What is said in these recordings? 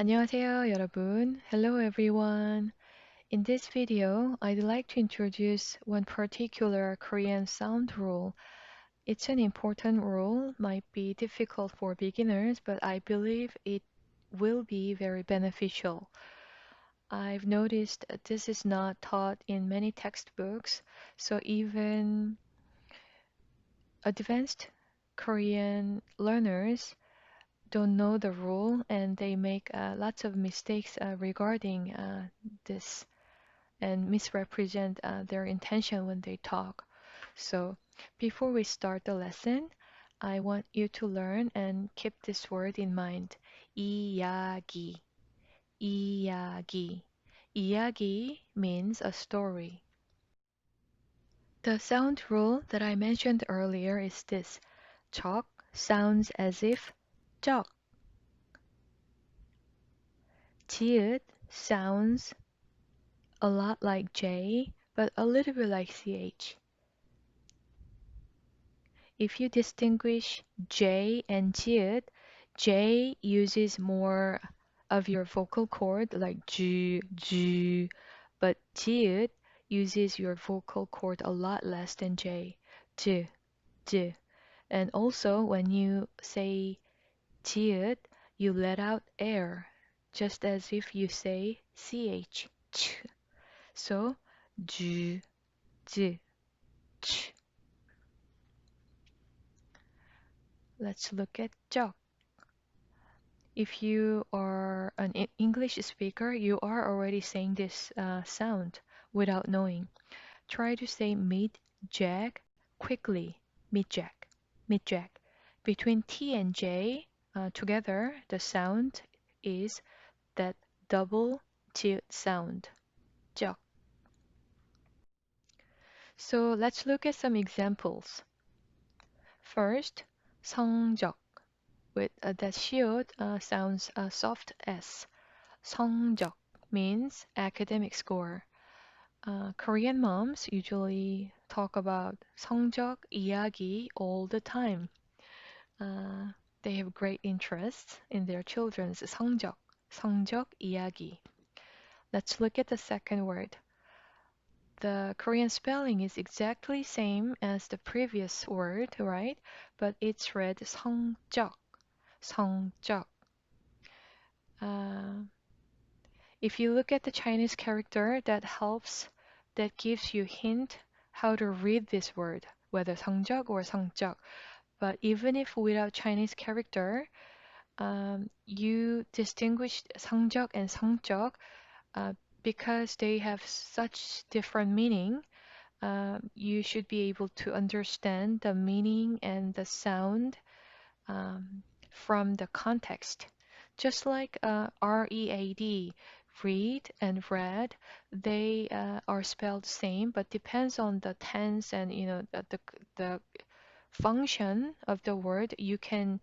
안녕하세요, 여러분. Hello, everyone. In this video, I'd like to introduce one particular Korean sound rule. It's an important rule, might be difficult for beginners, but I believe it will be very beneficial. I've noticed this is not taught in many textbooks, so even advanced Korean learners don't know the rule and they make lots of mistakes regarding this and misrepresent their intention when they talk. So, before we start the lesson, I want you to learn and keep this word in mind. 이야기, 이야기. 이야기 means a story. The sound rule that I mentioned earlier is this. 적 sounds as if 적. 지읒 sounds a lot like J, but a little bit like CH. If you distinguish J and jiut, J uses more of your vocal cord like G, G, but jiut uses your vocal cord a lot less than J, J, J. And also when you say jiut, you let out air, just as if you say CH, ch. So, G, J, ch. Let's look at 적. If you are an English speaker, you are already saying this sound without knowing. Try to say mid jack quickly. Mid jack, mid jack. Between T and J together, the sound is that double T sound. 적. So let's look at some examples. First, 성적. With that shield sounds soft S. 성적 means academic score. Korean moms usually talk about 성적 이야기 all the time. They have great interest in their children's 성적, 성적 이야기. Let's look at the second word. The Korean spelling is exactly same as the previous word, right? But it's read 성적, 성적. Uh, if you look at the Chinese character, that gives you hint how to read this word, whether 성적 or 성적. But even if without Chinese character, you distinguish 성적 and 성적 uh, because they have such different meaning. You should be able to understand the meaning and the sound from the context. Just like READ, read and read, they are spelled same, but depends on the tense and the function of the word. You can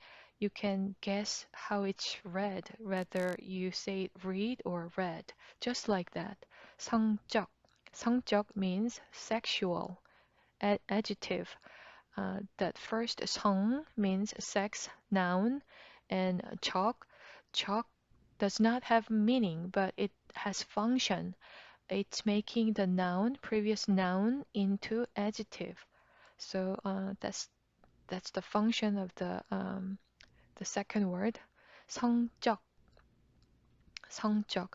guess how it's read, whether you say read or read. Just like that. 성적. 성적 means sexual adjective. That first 성 means sex, noun, and 적. 적 does not have meaning, but it has function. It's making the noun, previous noun, into adjective. So that's the function of the second word, 성적, 성적.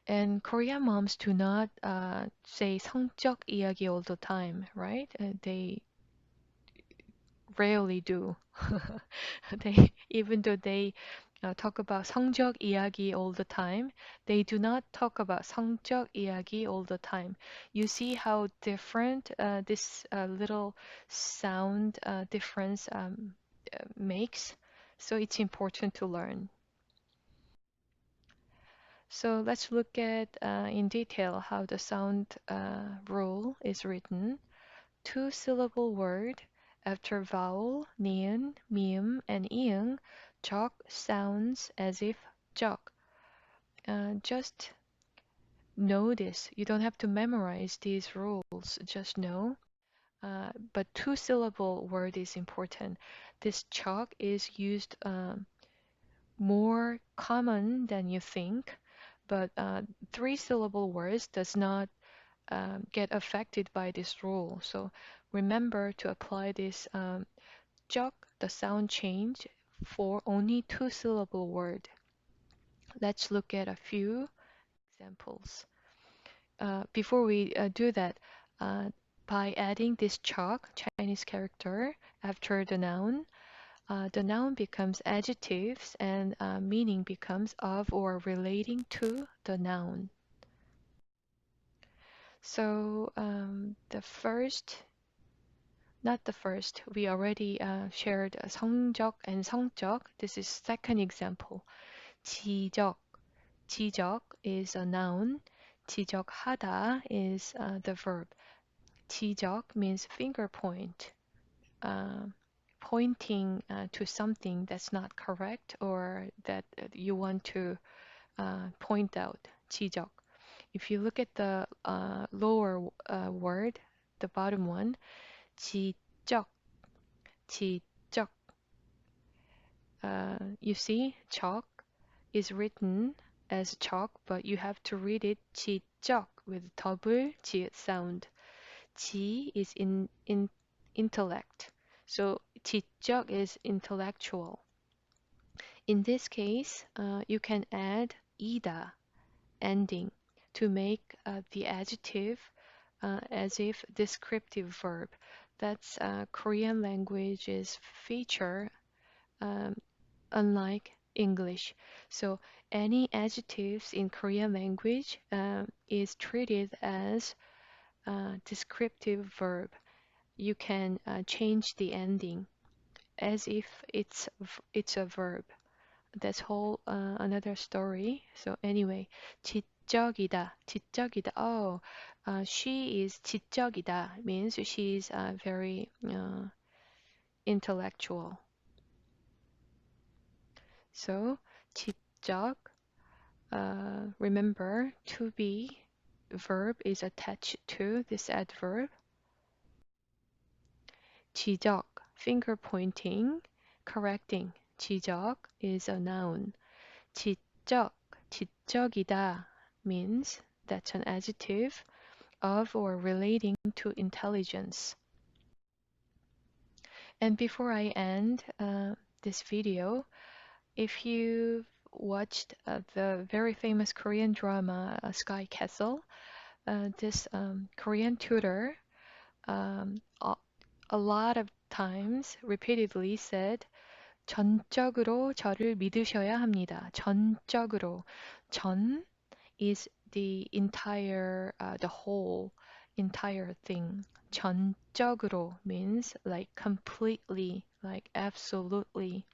And Korean moms do not say 성적 이야기 all the time, right? They rarely do. They, even though they talk about 성적 이야기 all the time, they do not talk about 성적 이야기 all the time. You see how different this little sound difference makes. So it's important to learn. So let's look at in detail how the sound rule is written. Two-syllable word after vowel, ni은, mium, and iung, 적 sounds as if 적. Just know this. You don't have to memorize these rules. Just know. But two-syllable word is important. This 적 is used more common than you think, but three-syllable words does not get affected by this rule. So remember to apply this 적, the sound change, for only two-syllable word. Let's look at a few examples. Before we do that, uh, by adding this 적, Chinese character, after the noun becomes adjectives and meaning becomes of or relating to the noun. So the first, not the first, we already shared 성적 and 성적. This is second example. 지적, 지적 is a noun. 지적하다 is the verb. 지적 means finger point, uh, pointing to something that's not correct or that you want to point out. 지적. If you look at the lower word, the bottom one, 지적, 지적. You see, 적 is written as 적, but you have to read it 지적 with double 지 sound. 지 is in intellect. So 지적 is intellectual. In this case, you can add ida ending to make the adjective as if descriptive verb. That's Korean language's feature, um, unlike English. So any adjectives in Korean language is treated as descriptive verb. You can change the ending as if it's a verb. That's whole another story. So anyway, 지적이다, 지적이다. Oh, she is 지적이다 means she's very intellectual. So 지적, remember to be verb is attached to this adverb. 지적, finger pointing, correcting. 지적 is a noun. 지적, 지적이다 means that's an adjective of or relating to intelligence. And before I end this video, if you watched the very famous Korean drama Sky Castle, this Korean tutor um, a, a lot of times repeatedly said 전적으로 저를 믿으셔야 합니다. 전적으로. 전 is the entire, the whole, entire thing. 전적으로 means like completely, like absolutely.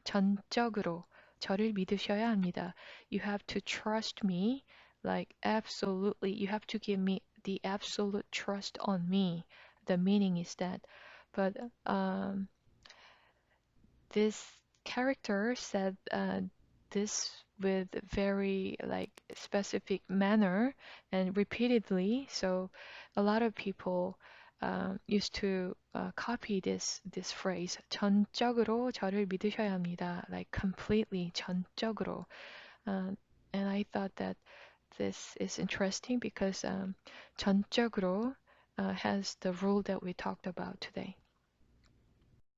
전적으로 저를 믿으셔야 합니다. You have to trust me, like absolutely. You have to give me the absolute trust on me. The meaning is that. But this character said this with very like specific manner and repeatedly. So a lot of people used to copy this phrase. 전적으로 저를 믿으셔야 합니다. Like completely 전적으로. Um, and I thought that this is interesting because 전적으로 has the rule that we talked about today.